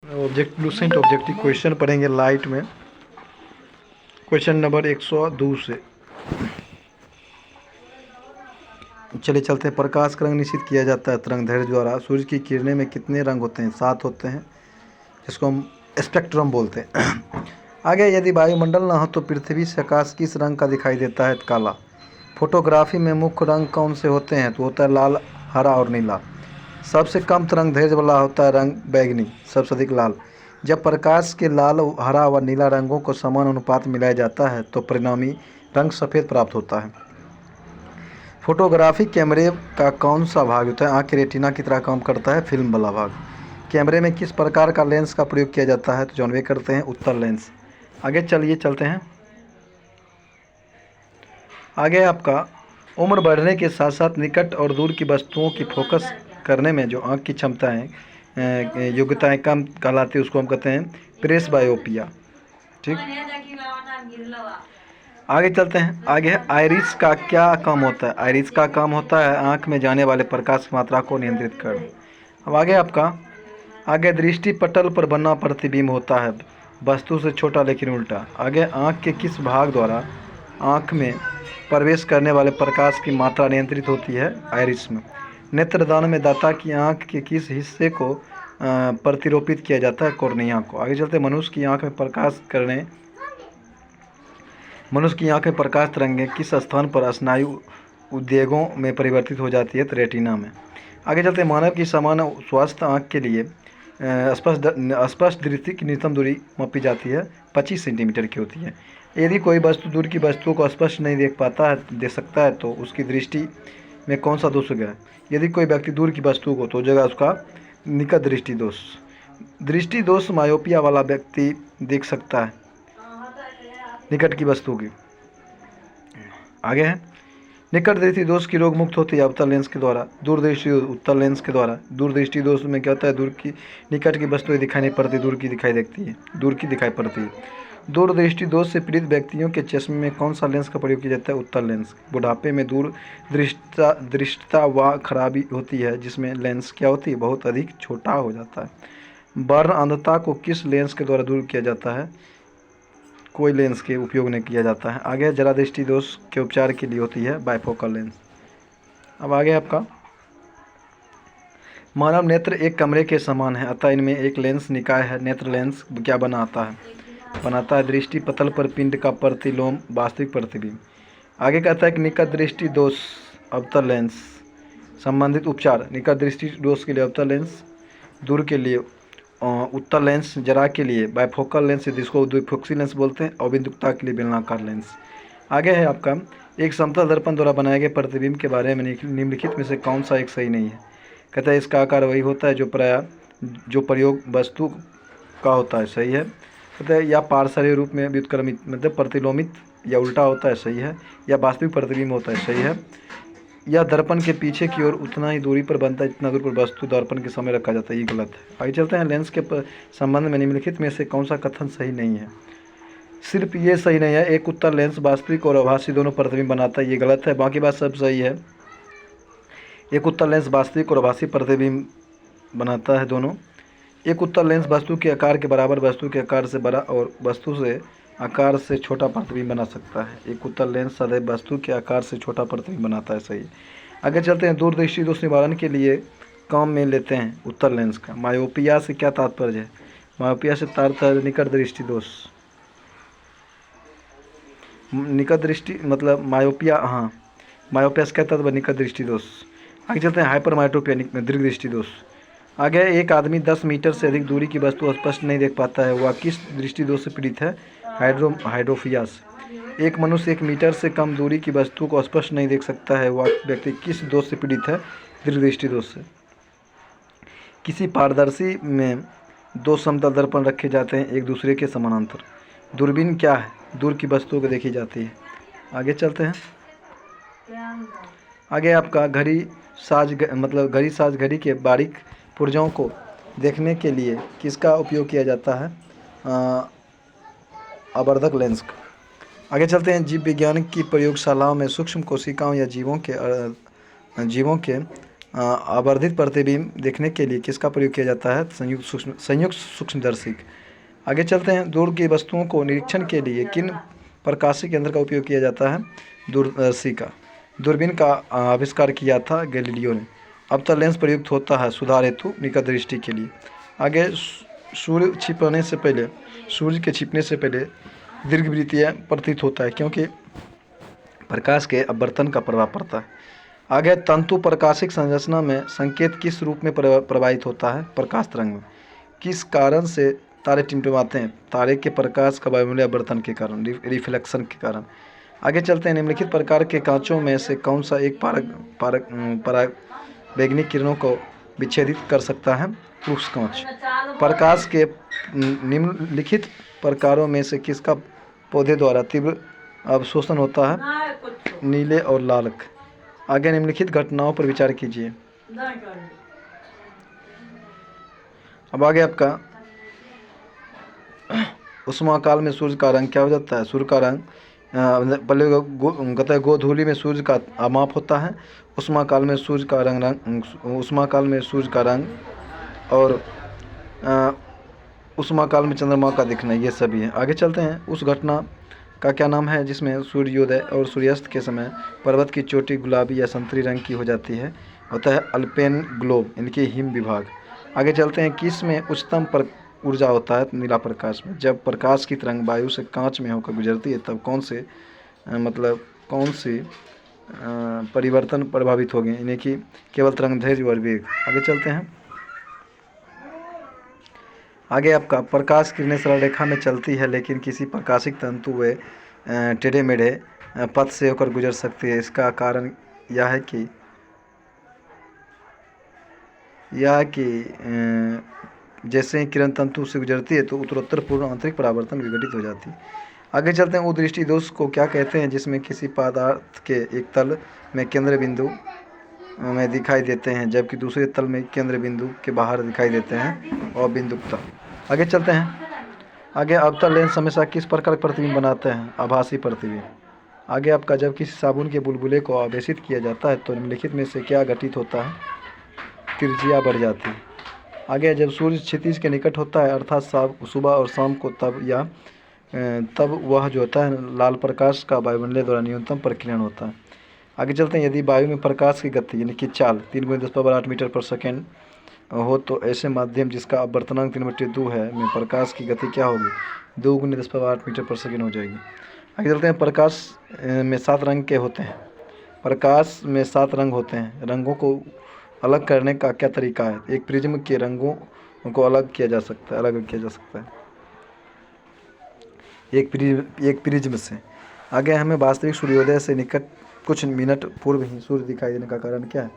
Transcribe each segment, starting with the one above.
Object Lucent objective question पढ़ेंगे light में। Question number 102 से चलिए चलते हैं। प्रकाश का रंग निश्चित किया जाता है तरंग दैर्ध्य द्वारा। सूर्य की किरणें में कितने रंग होते हैं? 7 होते हैं, जिसको हम स्पेक्ट्रम बोलते हैं। आगे, यदि वायुमंडल ना हो तो पृथ्वी से आकाश किस रंग का दिखाई देता है? काला। फोटोग्राफी में मुख्य रंग कौन से होते हैं? तो होता है लाल, हरा और नीला। सबसे कम तरंग दैर्ध्य वाला होता है रंग बैंगनी, सबसे अधिक लाल। जब प्रकाश के लाल, हरा व नीला रंगों को समान अनुपात मिलाया जाता है तो परिणामी रंग सफ़ेद प्राप्त होता है। फोटोग्राफी कैमरे का कौन सा भाग होता है? आँख के रेटिना की तरह काम करता है, फिल्म वाला भाग। कैमरे में किस प्रकार का लेंस का प्रयोग किया जाता है? तो जॉनवे करते हैं, उत्तल लेंस। आगे चलिए चलते हैं। आगे आपका उम्र बढ़ने के साथ साथ निकट और दूर की वस्तुओं की फोकस करने में जो आँख की क्षमताएँ योग्यताएँ कम कहलाती है, उसको हम कहते हैं प्रेसबायोपिया। ठीक, आगे चलते हैं। आगे है आइरिस का क्या काम होता है? आइरिस का काम होता है आँख में जाने वाले प्रकाश की मात्रा को नियंत्रित करना। अब आगे आपका आगे दृष्टि पटल पर बना प्रतिबिंब होता है, वस्तु से छोटा लेकिन उल्टा। आगे आँख के किस भाग द्वारा आँख में प्रवेश करने वाले प्रकाश की मात्रा नियंत्रित होती है? आइरिस में। नेत्रदान में दाता की आँख के किस हिस्से को प्रतिरोपित किया जाता है? कॉर्निया को। आगे चलते हैं। मनुष्य की आँख में प्रकाश तरंगें किस स्थान पर स्नायु उद्वेगों में परिवर्तित हो जाती है? तो रेटिना में। आगे चलते हैं। मानव की सामान्य स्वस्थ आँख के लिए स्पष्ट दृष्टि की न्यूनतम दूरी मापी जाती है, 25 सेंटीमीटर की होती है। यदि कोई वस्तु दूर की वस्तुओं को स्पष्ट नहीं देख सकता है तो उसकी दृष्टि में कौन सा दोष हो गया? यदि कोई व्यक्ति दूर की वस्तु को, तो जगह उसका निकट दृष्टि दोष। दृष्टि दोष मायोपिया वाला व्यक्ति देख सकता है निकट की वस्तु की। आगे है निकट दृष्टि दोष की रोग मुक्त होती है अवतल लेंस के द्वारा, दूरदृष्टि उत्तल लेंस के द्वारा। दूरदृष्टि दोष में क्या होता है? दूर की निकट की वस्तुएं दिखाई नहीं पड़ती, दूर की दिखाई पड़ती है। दूरदृष्टि दोष से पीड़ित व्यक्तियों के चश्मे में कौन सा लेंस का प्रयोग किया जाता है? उत्तल लेंस। बुढ़ापे में दूर दृष्टता व खराबी होती है, जिसमें लेंस क्या होती है? बहुत अधिक छोटा हो जाता है। वर्ण अंधता को किस लेंस के द्वारा दूर किया जाता है? कोई लेंस के उपयोग नहीं किया जाता है। आगे जरा दृष्टि दोष के उपचार के लिए होती है बाइफोकल लेंस। अब आगे आपका मानव नेत्र एक कमरे के समान है, अतः इनमें एक लेंस निकाय है। नेत्र लेंस क्या बनाता है? दृष्टि पतल पर पिंड का प्रतिलोम, वास्तविक प्रतिबिंब। आगे कहता है कि निकट दृष्टि दोष अवतल लेंस संबंधित उपचार। निकट दृष्टि दोष के लिए अवतल लेंस, दूर के लिए उत्तल लेंस, जरा के लिए बाइफोकल लेंस जिसको द्विफोक्सी लेंस बोलते हैं, और बिंदुकता के लिए बेलनाकार लेंस। आगे है आपका एक समतल दर्पण द्वारा बनाए गए प्रतिबिंब के बारे में निम्नलिखित में से कौन सा एक सही नहीं है? कहता है इसका आकार वही होता है जो प्रयोग वस्तु का होता है, सही है। कहता है या पार्श्वीय रूप में व्युत्क्रमित मतलब प्रतिलोमित या उल्टा होता है, सही है। या वास्तविक प्रतिबिंब होता है, सही है। या दर्पण के पीछे की ओर उतना ही दूरी पर बनता है जितना दूर पर वस्तु दर्पण के समय रखा जाता है, ये गलत है। आगे चलते हैं। लेंस के संबंध में निम्नलिखित में से कौन सा कथन सही नहीं है? सिर्फ ये सही नहीं है, एक उत्तल लेंस वास्तविक और आभासी दोनों प्रतिबिंब बनाता है, ये गलत है। बाकी बात सब सही है। एक उत्तल लेंस वास्तविक और आभासी प्रतिबिंब बनाता है दोनों। एक उत्तल लेंस वस्तु के आकार के बराबर, वस्तु के आकार से बड़ा और वस्तु से आकार से छोटा प्रतिबिंब बना सकता है। एक उत्तल लेंस सदैव वस्तु के आकार से छोटा प्रतिबिंब बनाता है, सही है। आगे चलते हैं। दूरदृष्टि दोष निवारण के लिए काम में लेते हैं उत्तल लेंस का। मायोपिया से क्या तात्पर्य है? मायोपिया से तात्पर्य निकट दृष्टि दोष। निकट दृष्टि मतलब मायोपिया, हाँ, मायोपिया से क्या तात्पर्य? निकट दृष्टि दोष। आगे चलते हैं। हाइपरमाइट्रोपिया दीर्घ दृष्टि दोष। आगे एक आदमी 10 मीटर से अधिक दूरी की वस्तु स्पष्ट नहीं देख पाता है, वह किस दृष्टि दोष से पीड़ित है? हाइड्रोफिया से। एक मनुष्य 1 मीटर से कम दूरी की वस्तु को स्पष्ट नहीं देख सकता है, वह व्यक्ति किस दोष से पीड़ित है? दीर्घ दृष्टि दोष से। किसी पारदर्शी में 2 समतल दर्पण रखे जाते हैं एक दूसरे के समानांतर। दूरबीन क्या है? दूर की वस्तुओं को देखी जाती है। आगे चलते हैं। आगे आपका घड़ी साज घड़ी के बारीक पुर्जों को देखने के लिए किसका उपयोग किया जाता है? आवर्धक लेंस का। आगे चलते हैं। जीव विज्ञान की प्रयोगशालाओं में सूक्ष्म कोशिकाओं या जीवों के आवर्धित प्रतिबिंब देखने के लिए किसका प्रयोग किया जाता है? संयुक्त सूक्ष्मदर्शी। आगे चलते हैं, दूर की वस्तुओं को निरीक्षण के लिए किन प्रकाशीय केंद्र का उपयोग किया जाता है? दूरदर्शी का। दूरबीन का आविष्कार किया था गैलीलियो ने। अवतल लेंस प्रयुक्त होता है सुधार हेतु निकट दृष्टि के लिए। आगे, सूर्य के छिपने से पहले दीर्घवृत्तीय प्रतीत होता है क्योंकि प्रकाश के अपवर्तन का प्रभाव पड़ता है। आगे, तंतु प्रकाशिक संरचना में संकेत किस रूप में प्रवाहित होता है? प्रकाश तरंग में। किस कारण से तारे टिमटिमाते हैं? तारे के प्रकाश का वायुमंडलीय अपवर्तन के कारण, रिफ्लेक्शन के कारण। आगे चलते हैं, निम्नलिखित प्रकार के कांचों में से कौन सा एक परावैंगनिक किरणों को विच्छेदित कर सकता है? क्रूक्स कांच। प्रकाश के निम्नलिखित प्रकारों में से किसका पौधे द्वारा तीव्र अवशोषण होता है? नीले और लालक। आगे, निम्नलिखित घटनाओं पर विचार कीजिए। अब आगे आपका उष्माकाल में सूर्य का रंग क्या हो जाता है? सूर्य का रंग पहले गोधूली में सूर्य का अमाप होता है। उष्माकाल में सूर्य का रंग और उष्माकाल में चंद्रमा का दिखना, ये सभी है। आगे चलते हैं, उस घटना का क्या नाम है जिसमें सूर्योदय और सूर्यास्त के समय पर्वत की चोटी गुलाबी या संतरी रंग की हो जाती है? होता है अल्पेन ग्लोब, इनके हिम विभाग। आगे चलते हैं, किस में उच्चतम ऊर्जा होता है? नीला प्रकाश में। जब प्रकाश की तरंग वायु से कांच में होकर गुजरती है तब कौन से परिवर्तन प्रभावित हो गए? इन्हें कि केवल तरंगदैर्घ्य और वेग। आगे चलते हैं, आगे आपका प्रकाश किरणें सरल रेखा में चलती है लेकिन किसी प्रकाशिक तंतु व टेढ़े मेढ़े पथ से होकर गुजर सकती है। इसका कारण यह है कि जैसे ही किरण तंतु से गुजरती है तो उत्तरोत्तर पूर्ण आंतरिक परावर्तन विघटित हो जाती है। आगे चलते हैं, उदृष्टि दोष को क्या कहते हैं? जिसमें किसी पदार्थ के एक तल में केंद्र बिंदु में दिखाई देते हैं जबकि दूसरे तल में केंद्र बिंदु के बाहर दिखाई देते हैं और बिंदुकता। आगे चलते हैं, आगे अवतल लेंस हमेशा किस प्रकार का प्रतिबिंब बनाते हैं? आभासी प्रतिबिंब। आगे आपका, जब किसी साबुन के बुलबुले को आवेशित किया जाता है तो निम्नलिखित में से क्या घटित होता है? त्रिज्या बढ़ जाती है। आगे, जब सूर्य क्षितिज के निकट होता है अर्थात सुबह और शाम को, तब वह जो होता है लाल प्रकाश का वायुमंडलीय द्वारा न्यूनतम प्रकीर्णन होता है। आगे चलते हैं, यदि वायु में प्रकाश की गति यानी कि चाल 3 × 10⁸ मीटर पर सेकेंड हो तो ऐसे माध्यम जिसका अपवर्तनांक 3/2 है में प्रकाश की गति क्या होगी? 2 × 10⁸ मीटर पर सेकेंड हो जाएगी। आगे चलते हैं, प्रकाश में 7 रंग के होते हैं। प्रकाश में 7 रंग होते हैं। रंगों को अलग करने का क्या तरीका है? एक प्रिज्म के रंगों को अलग किया जा सकता है एक प्रिज्म से। आगे हमें वास्तविक सूर्योदय से निकट कुछ मिनट पूर्व ही सूर्य दिखाई देने का कारण क्या है?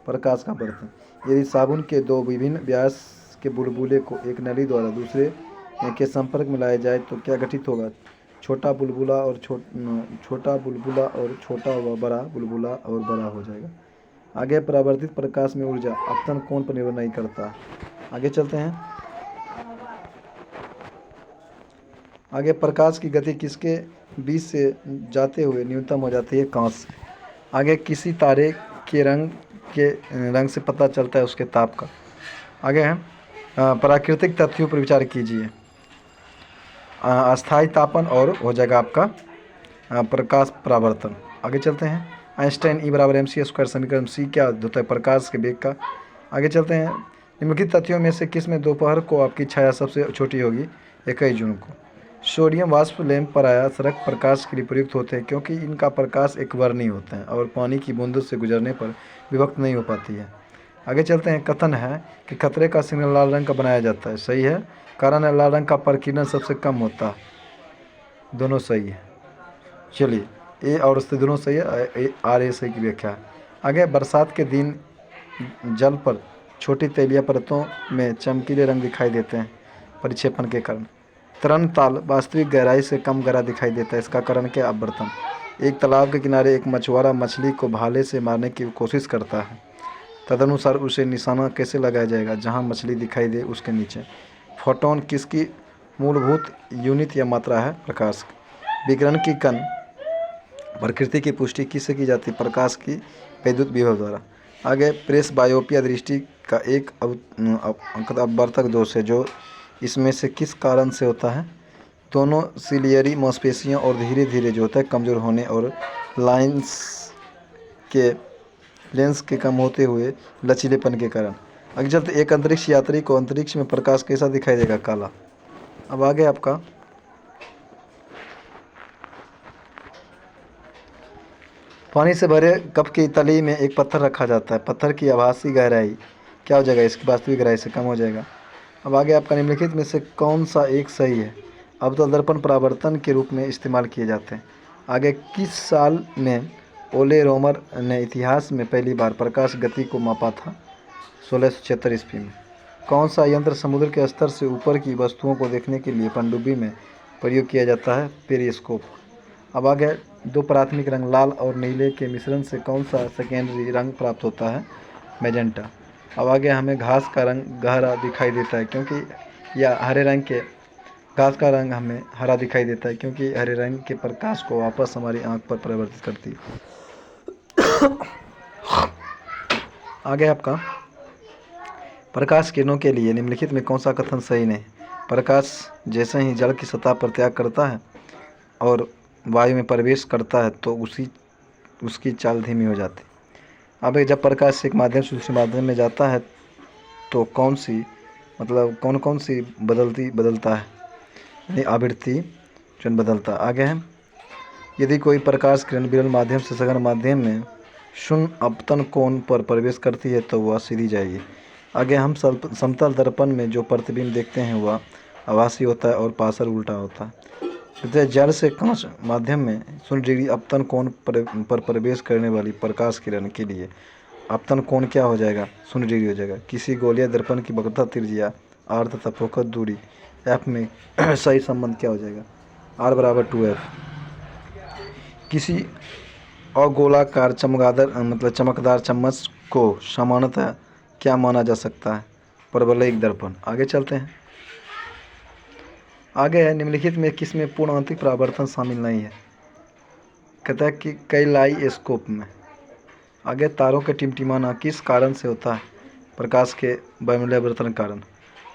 प्रकाश का अपवर्तन। यदि साबुन के 2 विभिन्न व्यास के बुलबुले को एक नली द्वारा दूसरे के संपर्क में लाया जाए तो क्या घटित होगा? छोटा बुलबुला और छोटा व बड़ा बुलबुला और बड़ा हो जाएगा। आगे, परावर्तित प्रकाश में ऊर्जा अपतन कोण पर निर्भर नहीं करता। आगे चलते हैं, आगे प्रकाश की गति किसके बीच से जाते हुए न्यूनतम हो जाती है? कांच से। आगे, किसी तारे के रंग से पता चलता है उसके ताप का। आगे है प्राकृतिक तथ्यों पर विचार कीजिए। अस्थायी तापन और हो जाएगा आपका प्रकाश परावर्तन। आगे चलते हैं, आइंस्टाइन E = mc² समीकरण C क्या होता है? प्रकाश के वेग का। आगे चलते हैं, निम्नलिखित तथ्यों में से किस में दोपहर को आपकी छाया सबसे छोटी होगी? 21 जून को। सोडियम वाष्प लैंप पराया प्रकाश के लिए प्रयुक्त होते हैं क्योंकि इनका प्रकाश एकवर्णीय होता है और पानी की बूंदों से गुजरने पर विभक्त नहीं हो पाती है। आगे चलते हैं, कथन है कि खतरे का सिग्नल लाल रंग का बनाया जाता है। सही है, कारण है लाल रंग का प्रकीर्णन सबसे कम होता है। दोनों सही है। चलिए, ए और सी दोनों सही है, RA सही की व्याख्या है। आगे, बरसात के दिन जल पर छोटी तैलीय परतों में चमकीले रंग दिखाई देते हैं परिक्षेपण के कारण। तरण ताल वास्तविक गहराई से कम गहरा दिखाई देता है। इसका कारण क्या? अपवर्तन। एक तालाब के किनारे एक मछुआरा मछली को भाले से मारने की कोशिश करता है। तदनुसार उसे निशाना कैसे लगाया जाएगा? जहां मछली दिखाई दे उसके नीचे। फोटोन किसकी मूलभूत यूनिट या मात्रा है? प्रकाश। विकिरण की कण प्रकृति की पुष्टि किससे की जाती है? प्रकाश की वैद्युत विभव द्वारा। आगे प्रेस बायोपिया दृष्टि का एक अपवर्तक दोष है जो इसमें से किस कारण से होता है? दोनों सिलियरी मांसपेशियां और धीरे धीरे जो होता है कमज़ोर होने और के लेंस के कम होते हुए लचीलेपन के कारण। आगे चलते एक अंतरिक्ष यात्री को अंतरिक्ष में प्रकाश कैसा दिखाई देगा? काला। अब आगे आपका पानी से भरे कप की तली में एक पत्थर रखा जाता है। पत्थर की आभासी गहराई क्या हो जाएगा? इसकी वास्तविक गहराई से कम हो जाएगा। अब आगे आपका निम्नलिखित में से कौन सा एक सही है? अवतल दर्पण परावर्तन के रूप में इस्तेमाल किए जाते हैं। आगे किस साल में ओले रोमर ने इतिहास में पहली बार प्रकाश गति को मापा था? 1676 ईस्वी में। कौन सा यंत्र समुद्र के स्तर से ऊपर की वस्तुओं को देखने के लिए पनडुब्बी में प्रयोग किया जाता है? पेरिस्कोप। अब आगे दो प्राथमिक रंग लाल और नीले के मिश्रण से कौन सा सेकेंडरी रंग प्राप्त होता है? मैजेंटा। अब आगे हमें घास का रंग गहरा दिखाई देता है क्योंकि या हरे रंग के घास का रंग हमें हरा दिखाई देता है क्योंकि हरे रंग के प्रकाश को वापस हमारी आंख पर परिवर्तित करती है। आगे आपका प्रकाश किरणों के लिए निम्नलिखित में कौन सा कथन सही नहीं? प्रकाश जैसे ही जल की सतह पर त्याग करता है और वायु में प्रवेश करता है तो उसकी चाल धीमी हो जाती है। अब जब प्रकाश एक माध्यम से दूसरे माध्यम में जाता है तो कौन कौन सी बदलता है यानी आवृत्ति चुन बदलता है। आगे है यदि कोई प्रकाश किरण विरल माध्यम से सघन माध्यम में शून्य अपतन कोण पर प्रवेश करती है तो वह सीधी जाएगी। आगे हम समतल दर्पण में जो प्रतिबिंब देखते हैं वह आभासी होता है और पार्श्व उल्टा होता है। जल से कांच माध्यम में 0 डिग्री अपतन कोण पर प्रवेश करने वाली प्रकाश किरण के लिए अपतन कोण क्या हो जाएगा? 0 डिग्री हो जाएगा। किसी गोलीय दर्पण की वक्रता त्रिज्या r तथा फोकस दूरी f में सही संबंध क्या हो जाएगा? r बराबर 2f। किसी अगोलाकार चमकदार चम्मच को सामान्यतः क्या माना जा सकता है? परवलयिक दर्पण। आगे चलते हैं। आगे है निम्नलिखित में किसमें पूर्ण आंतरिक परावर्तन शामिल नहीं है? कहता है कि कैलाइस्कोप में। आगे तारों के टिमटिमाना किस कारण से होता है? प्रकाश के वायुमंडलीय आवर्तन कारण।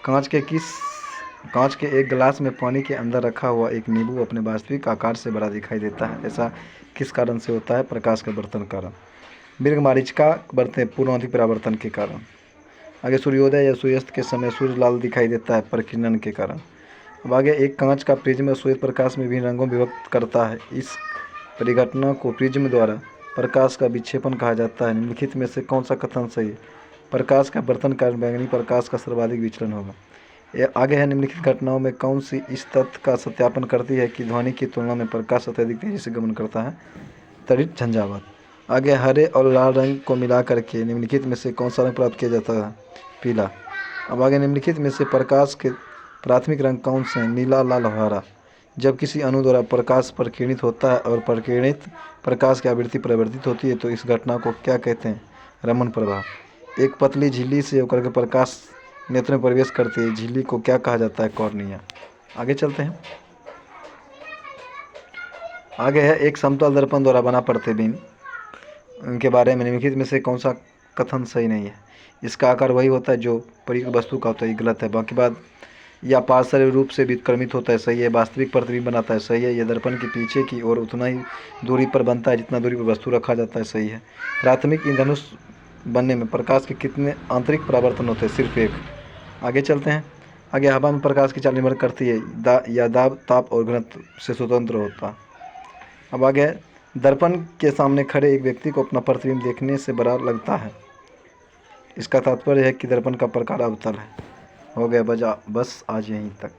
कांच के एक गिलास में पानी के अंदर रखा हुआ एक नींबू अपने वास्तविक आकार से बड़ा दिखाई देता है। ऐसा किस कारण से होता है? प्रकाश के आवर्तन कारण। मृगमरीचिका बढ़ते हैं पूर्ण आंतरिक परावर्तन के कारण। आगे सूर्योदय या सूर्यास्त के समय सूर्य लाल दिखाई देता है प्रकीर्णन के कारण। अब आगे एक कांच का प्रिज्म श्वेत प्रकाश में विभिन्न रंगों में विभक्त करता है। इस परिघटना को प्रिज्म द्वारा प्रकाश का विक्षेपण कहा जाता है। निम्नलिखित में से कौन सा कथन सही है? प्रकाश का अपवर्तन कारण बैंगनी प्रकाश का सर्वाधिक विचलन होगा। आगे है निम्नलिखित घटनाओं में कौन सी इस तथ्य का सत्यापन करती है कि ध्वनि की तुलना में प्रकाश अत्यधिक तेजी से गमन करता है? त्वरित झंझावात। आगे हरे और लाल रंग को मिला करके निम्नलिखित में से कौन सा रंग प्राप्त किया जाता है? पीला। अब आगे निम्नलिखित में से प्रकाश के प्राथमिक रंग कौन से हैं? नीला, लाल और हरा। जब किसी अणु द्वारा प्रकाश प्रकीर्णित होता है और प्रकीर्णित प्रकाश की आवृत्ति परिवर्तित होती है तो इस घटना को क्या कहते हैं? रमन प्रभाव। एक पतली झिल्ली से होकर के प्रकाश नेत्र में प्रवेश करती है। झिल्ली को क्या कहा जाता है? कॉर्निया। आगे चलते हैं। आगे है एक समतल दर्पण द्वारा बना प्रतिबिंब के बारे में निम्नलिखित में से कौन सा कथन सही नहीं है? इसका आकार वही होता है जो परिचित वस्तु का होता है, ये गलत है। बाकी बात या पार्श्व रूप से विक्रमित होता है, सही है। वास्तविक प्रतिबिंब बनाता है, सही है। यह दर्पण के पीछे की ओर उतना ही दूरी पर बनता है जितना दूरी पर वस्तु रखा जाता है, सही है। प्राथमिक इंद्रधनुष बनने में प्रकाश के कितने आंतरिक परावर्तन होते हैं? सिर्फ एक। आगे चलते हैं। आगे हवा में प्रकाश की चाल निर्भर करती है या दाब, ताप और घनत्व से स्वतंत्र होता है। अब आगे दर्पण के सामने खड़े एक व्यक्ति को अपना प्रतिबिंब देखने से बड़ा लगता है। इसका तात्पर्य है कि दर्पण का प्रकार अवतल है। हो गया बस आज यहीं तक।